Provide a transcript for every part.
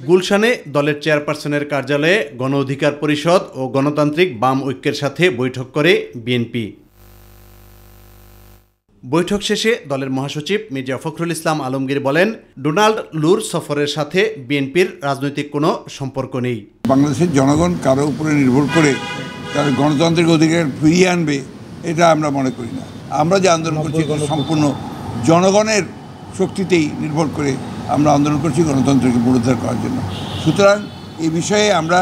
গুলশানে দলের চেয়ারপারসনের কার্যালয়ে গণ অধিকার পরিষদ ও গণতান্ত্রিক বাম ঐক্যের সাথে বৈঠক করে বিএনপি। বৈঠক শেষে দলের মহাসচিব মির্জা ফখরুল ইসলাম আলমগীর বলেন, ডোনাল্ড লুর সফরের সাথে বিএনপির রাজনৈতিক কোনো সম্পর্ক নেই। বাংলাদেশের জনগণ কারো উপরে নির্ভর করে তার গণতান্ত্রিক অধিকার ফিরিয়ে আনবে এটা আমরা মনে করি না। আমরা যে আন্দোলন করছি সম্পূর্ণ জনগণের শক্তিতেই নির্ভর করে আমরা আন্দোলন করছি গণতন্ত্রকে পুনরুদ্ধার করার জন্য। সুতরাং এই বিষয়ে আমরা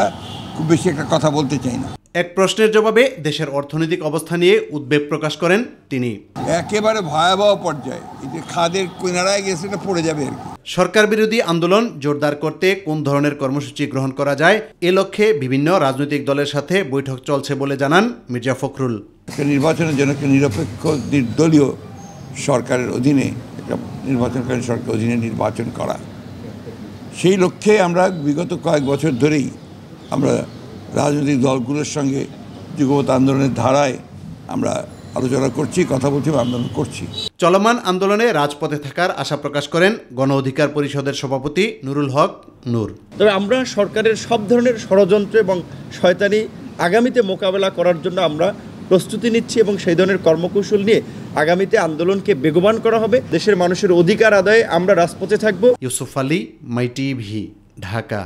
খুব বেশি একটা কথা বলতে চাই না। এক প্রশ্নের জবাবে দেশের অর্থনৈতিক অবস্থা নিয়ে উদ্বেগ প্রকাশ করেন তিনি। একেবারে ভয়াবহ পর্যায়ে এই যে খাদের কিনারায় গেছে এটা পড়ে যাবে আর কি। সরকার বিরোধী আন্দোলন জোরদার করতে কোন ধরনের কর্মসূচি গ্রহণ করা যায় এ লক্ষ্যে বিভিন্ন রাজনৈতিক দলের সাথে বৈঠক চলছে বলে জানান মির্জা ফখরুল। নির্বাচনের জন্য একটা নিরপেক্ষ নির্দলীয় সরকারের অধীনে একটা নির্বাচনকারী সরকারের অধীনে নির্বাচন করা, সেই লক্ষ্যে আমরা বিগত কয়েক বছর ধরেই আমরা রাজনৈতিক দলগুলোর সঙ্গে যুগপৎ আন্দোলনের ধারায় আমরা আলোচনা করছি, কথা বলছি, আন্দোলন করছি। চলমান আন্দোলনে রাজপথে থাকার আশা প্রকাশ করেন গণ অধিকার পরিষদের সভাপতি নুরুল হক নূর। তবে আমরা সরকারের সব ধরনের ষড়যন্ত্র এবং শয়তানি আগামীতে মোকাবেলা করার জন্য আমরা প্রস্তুতি নিচ্ছি এবং সেই ধরনের কর্মকৌশল নিয়ে আগামীতে আন্দোলনকে বেগবান করা হবে। দেশের মানুষের অধিকার আদায়ে আমরা রাজপথে থাকব। ইউসুফ আলী, মাই টিভি, ঢাকা।